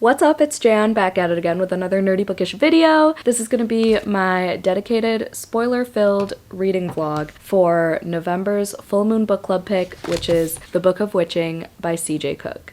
What's up, it's Jan, back at it again with another nerdy bookish video. This is going to be my dedicated, spoiler-filled reading vlog for November's full moon book club pick, which is The Book of Witching by C.J. Cook.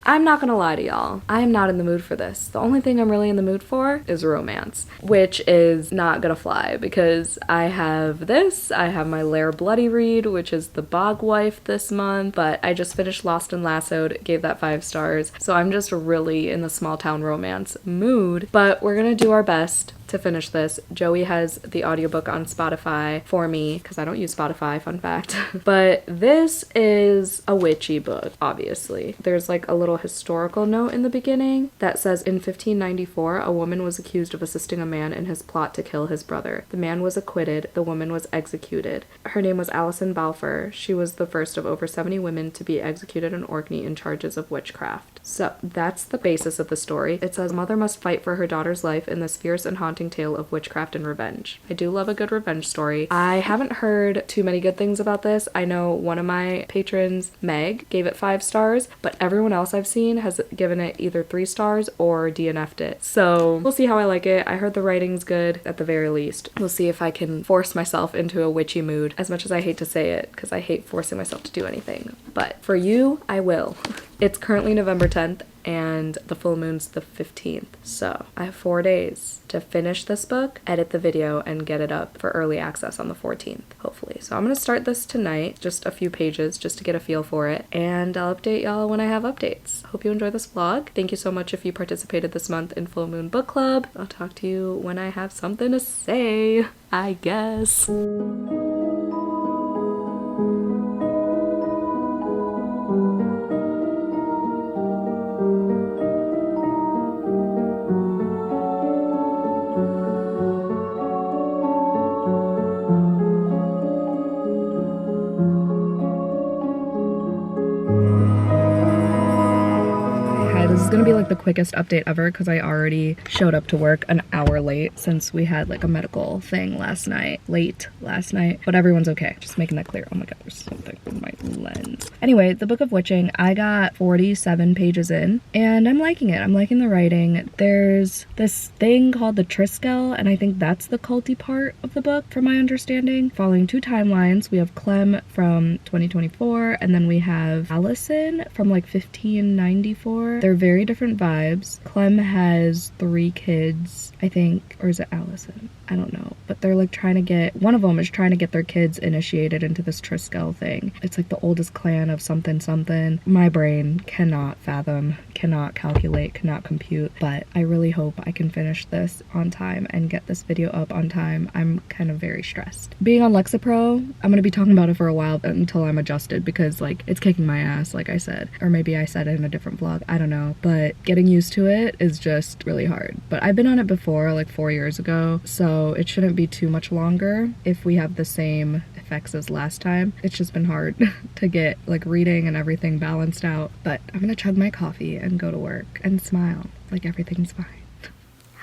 I'm not gonna lie to y'all, I am not in the mood for this. The only thing I'm really in the mood for is romance, which is not gonna fly because I have this, I have my Lair Bloody read, which is The Bog Wife this month, but I just finished Lost and Lassoed, gave that 5 stars, so I'm just really in the small town romance mood, but we're gonna do our best to finish this. Joey has the audiobook on Spotify for me because I don't use Spotify, fun fact. But this is a witchy book, obviously. There's like a little historical note in the beginning that says, in 1594, a woman was accused of assisting a man in his plot to kill his brother. The man was acquitted, the woman was executed. Her name was Alison Balfour. She was the first of over 70 women to be executed in Orkney in charges of witchcraft. So that's the basis of the story. It says, mother must fight for her daughter's life in this fierce and haunting tale of witchcraft and revenge. I do love a good revenge story. I haven't heard too many good things about this. I know one of my patrons, Meg, gave it 5 stars, but everyone else I've seen has given it either 3 stars or DNF'd it. So we'll see how I like it. I heard the writing's good at the very least. We'll see if I can force myself into a witchy mood, as much as I hate to say it, because I hate forcing myself to do anything. But for you, I will. It's currently November 10th and the full moon's the 15th. So I have 4 days to finish this book, edit the video, and get it up for early access on the 14th, hopefully. So I'm gonna start this tonight, just a few pages, just to get a feel for it, and I'll update y'all when I have updates. Hope you enjoy this vlog. Thank you so much if you participated this month in Full Moon Book Club. I'll talk to you when I have something to say, I guess. This is gonna be like the quickest update ever because I already showed up to work an hour late since we had like a medical thing late last night, but everyone's okay. Just making that clear. Oh my god, there's something in my lens. Anyway, The Book of Witching, I got 47 pages in and I'm liking it. I'm liking the writing. There's this thing called the Triskel, and I think that's the culty part of the book from my understanding. Following 2 timelines, we have Clem from 2024 and then we have Allison from like 1594. They're very different vibes. Clem has 3 kids, I think, or is it Allison? I don't know, but they're like trying to get, one of them is trying to get their kids initiated into this Triskel thing. It's like the oldest clan of something something. My brain cannot fathom, cannot calculate, cannot compute, but I really hope I can finish this on time and get this video up on time. I'm kind of very stressed. Being on Lexapro, I'm gonna be talking about it for a while until I'm adjusted because like it's kicking my ass, like I said, or maybe I said it in a different vlog, I don't know, but getting used to it is just really hard. But I've been on it before, like 4 years ago, so it shouldn't be too much longer if we have the same effects as last time. It's just been hard to get like reading and everything balanced out, but I'm gonna chug my coffee and go to work and smile like everything's fine.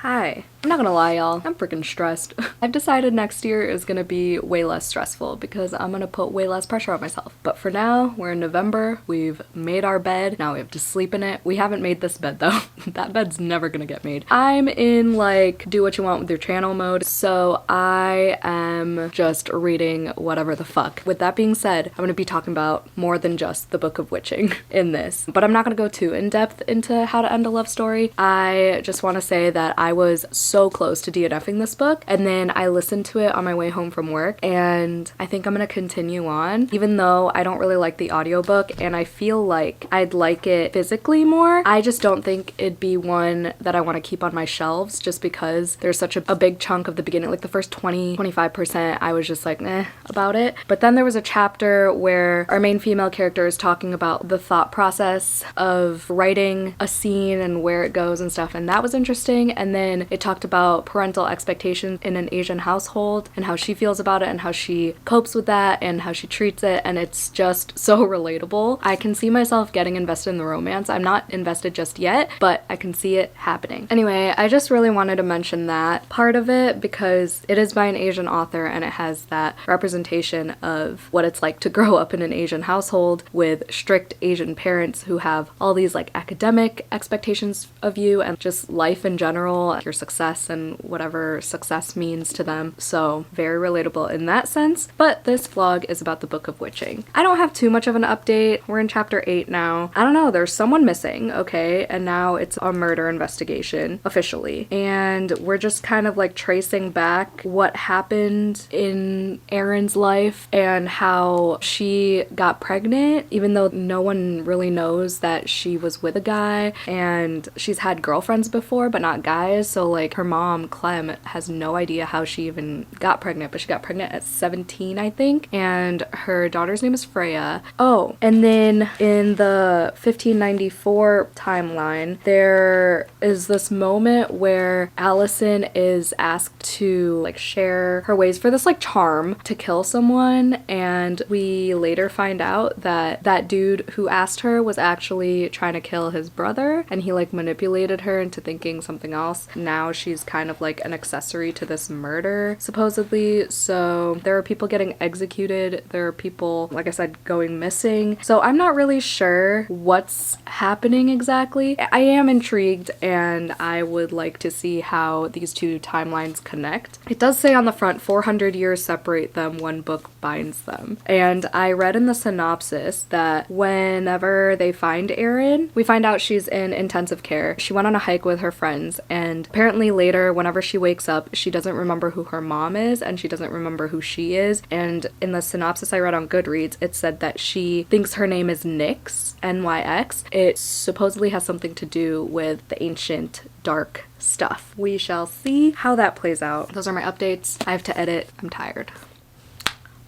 Hi. I'm not gonna lie, y'all, I'm freaking stressed. I've decided next year is gonna be way less stressful because I'm gonna put way less pressure on myself. But for now, we're in November, we've made our bed, now we have to sleep in it. We haven't made this bed though. That bed's never gonna get made. I'm in like do what you want with your channel mode, so I am just reading whatever the fuck. With that being said, I'm gonna be talking about more than just The Book of Witching in this, but I'm not gonna go too in depth into how to end a love story. I just wanna say that I was so close to DNFing this book, and then I listened to it on my way home from work, and I think I'm gonna continue on, even though I don't really like the audiobook and I feel like I'd like it physically more. I just don't think it'd be one that I want to keep on my shelves just because there's such a big chunk of the beginning, like the first 25% I was just like meh about it, but then there was a chapter where our main female character is talking about the thought process of writing a scene and where it goes and stuff, and that was interesting, and then it talked talked about parental expectations in an Asian household and how she feels about it and how she copes with that and how she treats it, and it's just so relatable. I can see myself getting invested in the romance. I'm not invested just yet, but I can see it happening. Anyway, I just really wanted to mention that part of it because it is by an Asian author and it has that representation of what it's like to grow up in an Asian household with strict Asian parents who have all these like academic expectations of you and just life in general, your success and whatever success means to them. So very relatable in that sense. But this vlog is about the Book of Witching. I don't have too much of an update. We're in chapter 8 now. I don't know, there's someone missing, okay? And now it's a murder investigation officially. And we're just kind of like tracing back what happened in Erin's life and how she got pregnant, even though no one really knows that she was with a guy, and she's had girlfriends before but not guys. So like her mom, Clem, has no idea how she even got pregnant, but she got pregnant at 17, I think, and her daughter's name is Freya. Oh, and then in the 1594 timeline, there is this moment where Allison is asked to like share her ways for this like charm to kill someone, and we later find out that that dude who asked her was actually trying to kill his brother, and he like manipulated her into thinking something else. Now she's kind of like an accessory to this murder, supposedly. So there are people getting executed, there are people, like I said, going missing. So I'm not really sure what's happening exactly. I am intrigued and I would like to see how these two timelines connect. It does say on the front, 400 years separate them, one book binds them. And I read in the synopsis that whenever they find Erin, we find out she's in intensive care. She went on a hike with her friends, and apparently later, whenever she wakes up, she doesn't remember who her mom is and she doesn't remember who she is. And in the synopsis I read on Goodreads, it said that she thinks her name is Nyx, N-Y-X. It supposedly has something to do with the ancient dark stuff. We shall see how that plays out. Those are my updates. I have to edit. I'm tired.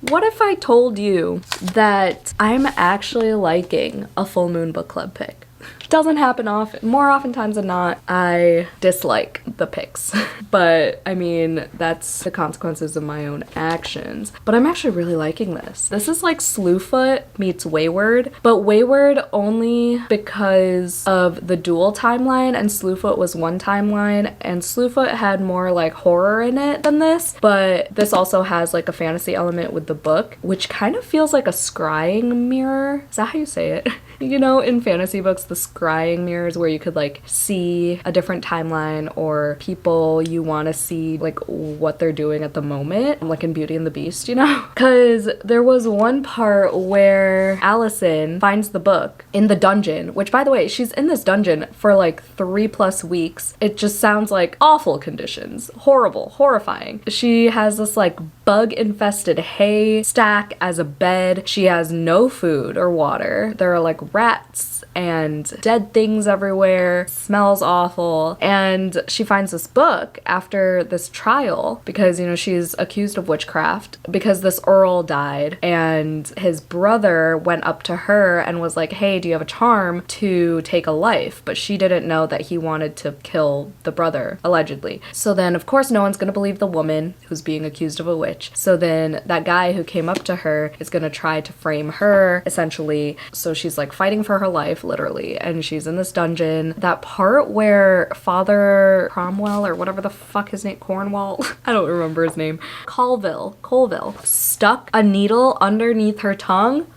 What if I told you that I'm actually liking a full moon book club pick? Doesn't happen often. More oftentimes than not, I dislike the picks. But I mean, that's the consequences of my own actions. But I'm actually really liking this. This is like Slewfoot meets Wayward, but Wayward only because of the dual timeline, and Slewfoot was one timeline, and Slewfoot had more like horror in it than this. But this also has like a fantasy element with the book, which kind of feels like a scrying mirror. Is that how you say it? You know, in fantasy books, the scrying mirrors where you could like see a different timeline or people you want to see like what they're doing at the moment, like in Beauty and the Beast, you know? Because there was one part where Allison finds the book in the dungeon, which by the way, she's in this dungeon for like 3+ weeks. It just sounds like awful conditions, horrible, horrifying. She has this like bug infested hay stack as a bed. She has no food or water. There are like rats and dead things everywhere, smells awful, and she finds this book after this trial because, you know, she's accused of witchcraft because this Earl died, and his brother went up to her and was like, hey, do you have a charm to take a life? But she didn't know that he wanted to kill the brother, allegedly. So then, of course, no one's gonna believe the woman who's being accused of a witch. So then that guy who came up to her is gonna try to frame her, essentially. So she's like fighting for her life, literally, and she's in this dungeon. That part where Father Cromwell, or whatever the fuck his name, Cornwall, I don't remember his name, Colville, stuck a needle underneath her tongue.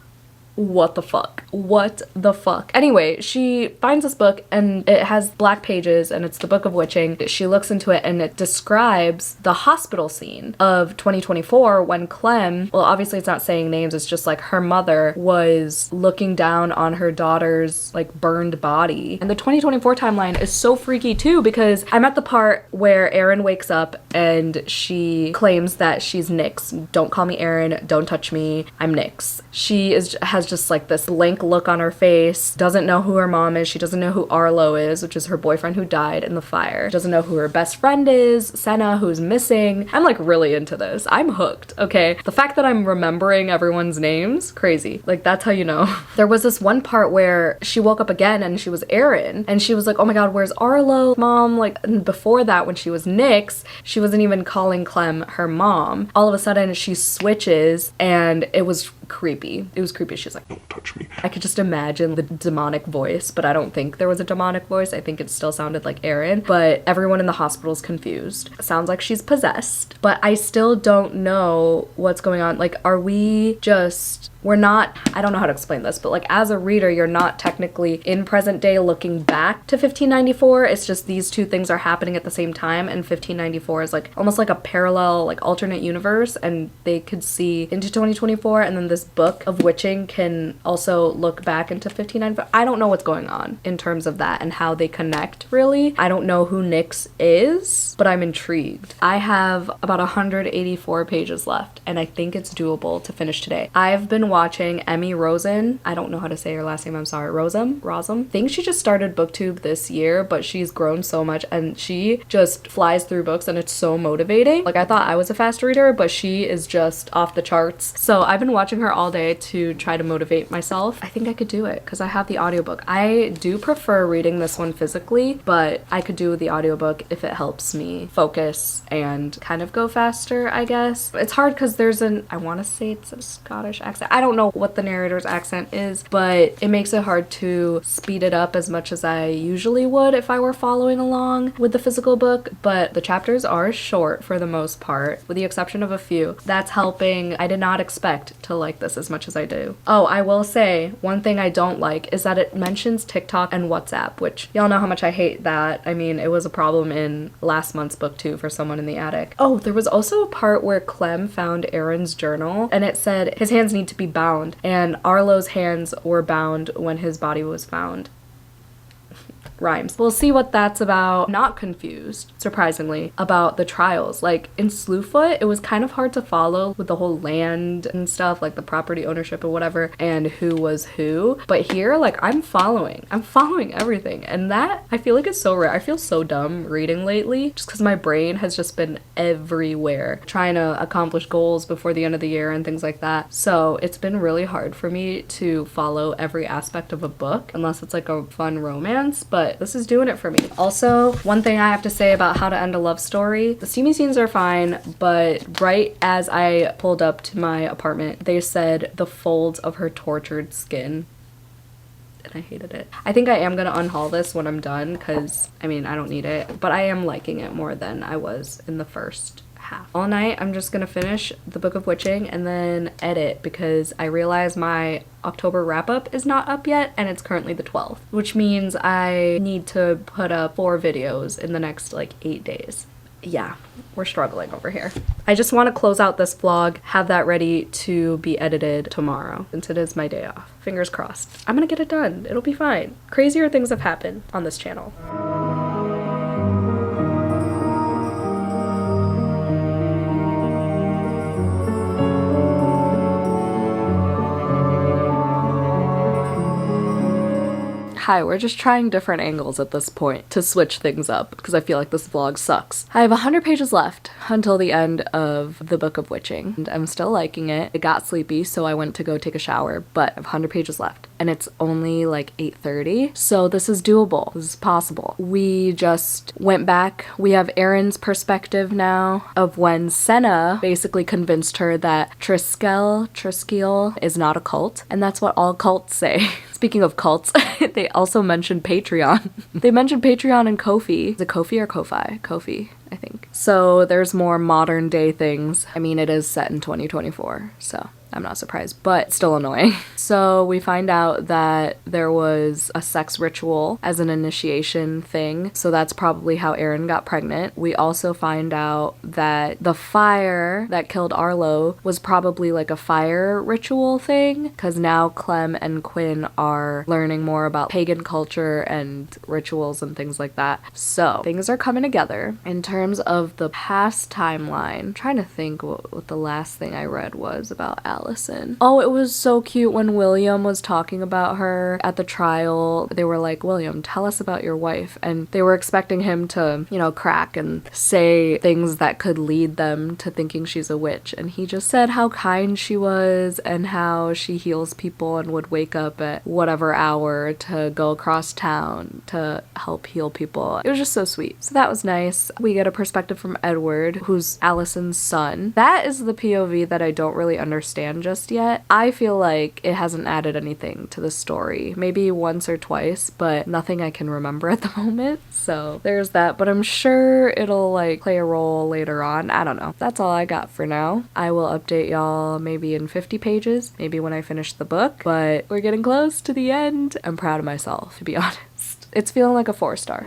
What the fuck? What the fuck? Anyway, she finds this book and it has black pages and it's the Book of Witching. She looks into it and it describes the hospital scene of 2024 when Clem, well, obviously it's not saying names, it's just like her mother was looking down on her daughter's like burned body. And the 2024 timeline is so freaky too because I'm at the part where Erin wakes up and she claims that she's Nyx. Don't call me Erin, don't touch me, I'm Nyx. She has has just like this blank look on her face, doesn't know who her mom is, she doesn't know who Arlo is, which is her boyfriend who died in the fire, doesn't know who her best friend is, Senna, who's missing. I'm like really into this. I'm hooked, okay? The fact that I'm remembering everyone's names, crazy. Like that's how you know. There was this one part where she woke up again and she was Erin, and she was like, oh my god, where's Arlo, mom? Like, and before that, when she was Nyx, she wasn't even calling Clem her mom. All of a sudden she switches, and it was creepy. It was creepy. She's like, don't touch me. I could just imagine the demonic voice, but I don't think there was a demonic voice. I think it still sounded like Erin, but everyone in the hospital is confused. It sounds like she's possessed, but I still don't know what's going on. Like, are we just... We're not, I don't know how to explain this, but like as a reader, you're not technically in present day looking back to 1594. It's just these two things are happening at the same time, and 1594 is like almost like a parallel, like alternate universe, and they could see into 2024, and then this book of witching can also look back into 1594. I don't know what's going on in terms of that and how they connect, really. I don't know who Nyx is, but I'm intrigued. I have about 184 pages left, and I think it's doable to finish today. I've been watching Emmy Rosen. I don't know how to say her last name, I'm sorry. Rosem? I think she just started BookTube this year, but she's grown so much and she just flies through books and it's so motivating. Like I thought I was a fast reader, but she is just off the charts. So I've been watching her all day to try to motivate myself. I think I could do it because I have the audiobook. I do prefer reading this one physically, but I could do the audiobook if it helps me focus and kind of go faster, I guess. It's hard because there's I want to say it's a Scottish accent. I don't know what the narrator's accent is, but it makes it hard to speed it up as much as I usually would if I were following along with the physical book, but the chapters are short for the most part, with the exception of a few. That's helping. I did not expect to like this as much as I do. Oh, I will say, one thing I don't like is that it mentions TikTok and WhatsApp, which y'all know how much I hate that. I mean, it was a problem in last month's book too for someone in the attic. Oh, there was also a part where Clem found Erin's journal, and it said his hands need to be bound, and Arlo's hands were bound when his body was found. Rhymes. We'll see what that's about. Not confused, surprisingly, about the trials. Like in Slewfoot, it was kind of hard to follow with the whole land and stuff, like the property ownership or whatever, and who was who. But here, like I'm following everything, and that I feel like it's so rare. I feel so dumb reading lately just because my brain has just been everywhere trying to accomplish goals before the end of the year and things like that. So it's been really hard for me to follow every aspect of a book unless it's like a fun romance, but this is doing it for me. Also, one thing I have to say about How to End a Love Story, the steamy scenes are fine, but right as I pulled up to my apartment, they said the folds of her tortured skin, and I hated it. I think I am gonna unhaul this when I'm done because, I mean, I don't need it, but I am liking it more than I was in the first half. All night, I'm just gonna finish the Book of Witching and then edit because I realize my October wrap-up is not up yet and it's currently the 12th, which means I need to put up 4 videos in the next like 8 days. Yeah, we're struggling over here. I just want to close out this vlog, have that ready to be edited tomorrow since it is my day off. Fingers crossed. I'm gonna get it done. It'll be fine. Crazier things have happened on this channel. Hi, we're just trying different angles at this point to switch things up because I feel like this vlog sucks. I have 100 pages left until the end of the Book of Witching, and I'm still liking it. It got sleepy, so I went to go take a shower, but I have 100 pages left, and it's only like 8:30, so this is doable. This is possible. We just went back. We have Erin's perspective now of when Senna basically convinced her that Triskiel is not a cult, and that's what all cults say. Speaking of cults, they also mentioned Patreon. They mentioned Patreon and Ko-fi. Is it Ko-fi or Ko-fi? Ko-fi, I think. So there's more modern day things. I mean, it is set in 2024, so I'm not surprised, but still annoying. So we find out that there was a sex ritual as an initiation thing. So that's probably how Erin got pregnant. We also find out that the fire that killed Arlo was probably like a fire ritual thing, because now Clem and Quinn are learning more about pagan culture and rituals and things like that. So things are coming together. In terms of the past timeline, I'm trying to think what the last thing I read was about Alex. Allison. Oh, it was so cute when William was talking about her at the trial. They were like, William, tell us about your wife. And they were expecting him to, you know, crack and say things that could lead them to thinking she's a witch. And he just said how kind she was and how she heals people and would wake up at whatever hour to go across town to help heal people. It was just so sweet. So that was nice. We get a perspective from Edward, who's Allison's son. That is the POV that I don't really understand just yet. I feel like it hasn't added anything to the story. Maybe once or twice, but nothing I can remember at the moment. So there's that, but I'm sure it'll like play a role later on. I don't know. That's all I got for now. I will update y'all maybe in 50 pages, maybe when I finish the book, but we're getting close to the end. I'm proud of myself, to be honest. It's feeling like a 4-star.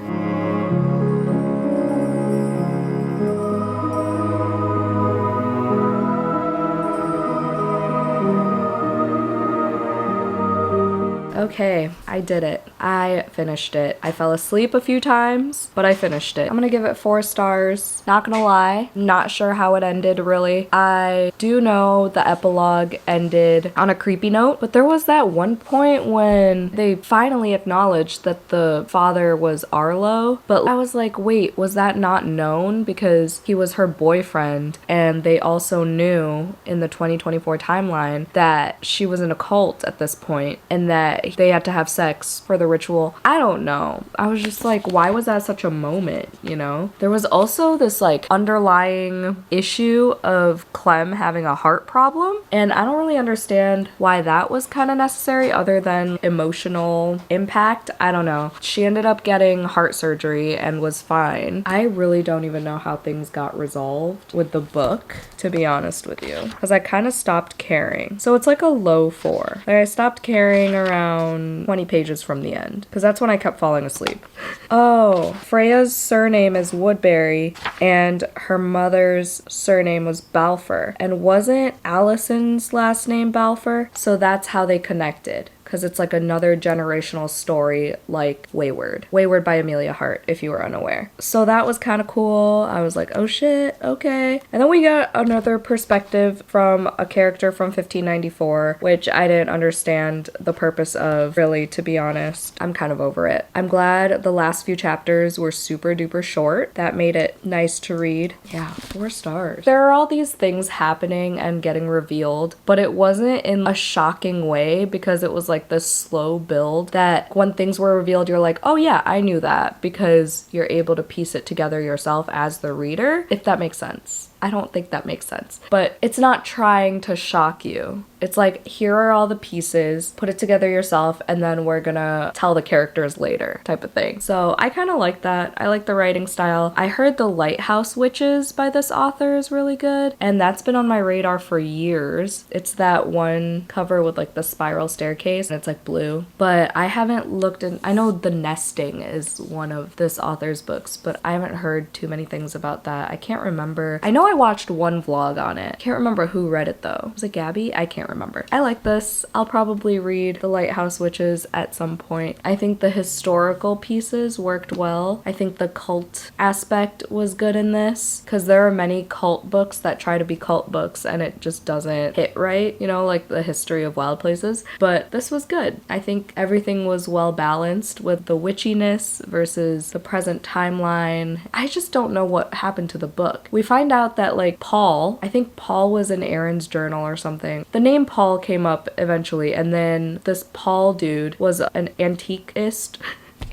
Okay, I did it. I finished it. I fell asleep a few times, but I finished it. I'm gonna give it 4 stars. Not gonna lie, not sure how it ended really. I do know the epilogue ended on a creepy note, but there was that one point when they finally acknowledged that the father was Arlo, but I was like, wait, was that not known? Because he was her boyfriend, and they also knew in the 2024 timeline that she was in a cult at this point, and that they had to have sex for the ritual. I don't know. I was just like, why was that such a moment, you know? There was also this like underlying issue of Clem having a heart problem, and I don't really understand why that was kind of necessary other than emotional impact. I don't know. She ended up getting heart surgery and was fine. I really don't even know how things got resolved with the book, to be honest with you, because I kind of stopped caring. So it's like a low 4. Like I stopped caring around 20 pages from the end, because that's when I kept falling asleep. Oh, Freya's surname is Woodbury and her mother's surname was Balfour, and wasn't Allison's last name Balfour? So that's how they connected, because it's like another generational story like Wayward. Wayward by Amelia Hart, if you were unaware. So that was kind of cool. I was like, oh shit, okay. And then we got another perspective from a character from 1594, which I didn't understand the purpose of, really, to be honest. I'm kind of over it. I'm glad the last few chapters were super duper short. That made it nice to read. Yeah, 4 stars. There are all these things happening and getting revealed, but it wasn't in a shocking way, because it was like this slow build that when things were revealed, you're like, oh yeah, I knew that, because you're able to piece it together yourself as the reader, if that makes sense. I don't think that makes sense, but it's not trying to shock you. It's like, here are all the pieces, put it together yourself, and then we're gonna tell the characters later type of thing. So I kind of like that. I like the writing style. I heard The Lighthouse Witches by this author is really good, and that's been on my radar for years. It's that one cover with like the spiral staircase, and it's like blue, but I haven't looked in. I know The Nesting is one of this author's books, but I haven't heard too many things about that. I can't remember. I know I watched one vlog on it. Can't remember who read it though. Was it Gabby? I can't remember. I like this. I'll probably read The Lighthouse Witches at some point. I think the historical pieces worked well. I think the cult aspect was good in this, because there are many cult books that try to be cult books and it just doesn't hit right, you know, like The History of Wild Places. But this was good. I think everything was well balanced with the witchiness versus the present timeline. I just don't know what happened to the book. We find out that like Paul, I think Paul was in Aaron's journal or something. The name Paul came up eventually, and then this Paul dude was an antiquist,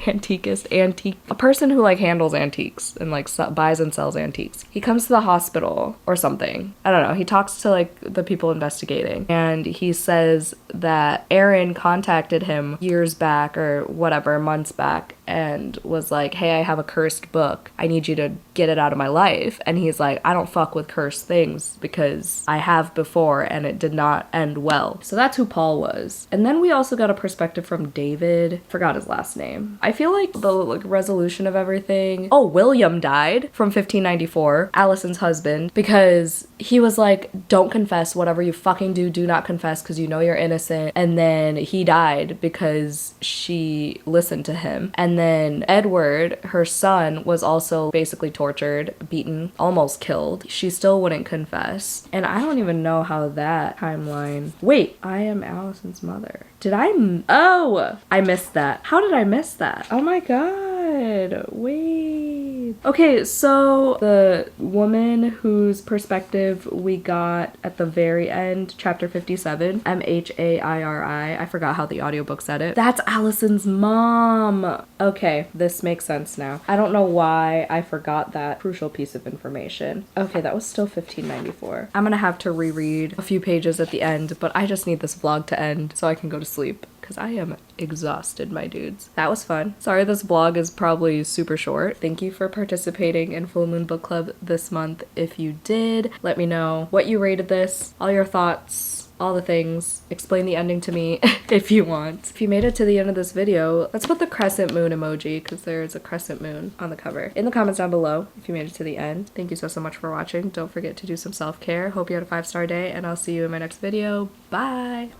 a person who like handles antiques and like buys and sells antiques. He comes to the hospital or something. I don't know. He talks to like the people investigating, and he says that Aaron contacted him years back or whatever, months back, and was like, hey, I have a cursed book. I need you to get it out of my life. And he's like, I don't fuck with cursed things, because I have before and it did not end well. So that's who Paul was. And then we also got a perspective from David. Forgot his last name. I feel like the like resolution of everything. Oh, William died from 1594, Allison's husband, because he was like, don't confess. Whatever you fucking do, do not confess, because you know you're innocent. And then he died because she listened to him. And then Edward, her son, was also basically tortured, beaten, almost killed. She still wouldn't confess. And I don't even know how that timeline... Wait, I am Allison's mother. Did I... Oh! I missed that. How did I miss that? Oh my god. Wait. Okay, so the woman whose perspective we got at the very end, chapter 57, Mairi, I forgot how the audiobook said it. That's Allison's mom. Okay, this makes sense now. I don't know why I forgot that crucial piece of information. Okay, that was still 1594. I'm gonna have to reread a few pages at the end, but I just need this vlog to end so I can go to sleep, because I am exhausted, my dudes. That was fun. Sorry this vlog is probably super short. Thank you for participating in Full Moon Book Club this month. If you did, let me know what you rated this, all your thoughts, all the things. Explain the ending to me if you want. If you made it to the end of this video, let's put the crescent moon emoji, because there's a crescent moon on the cover, in the comments down below if you made it to the end. Thank you so much for watching. Don't forget to do some self-care. Hope you had a 5-star day, and I'll see you in my next video. Bye!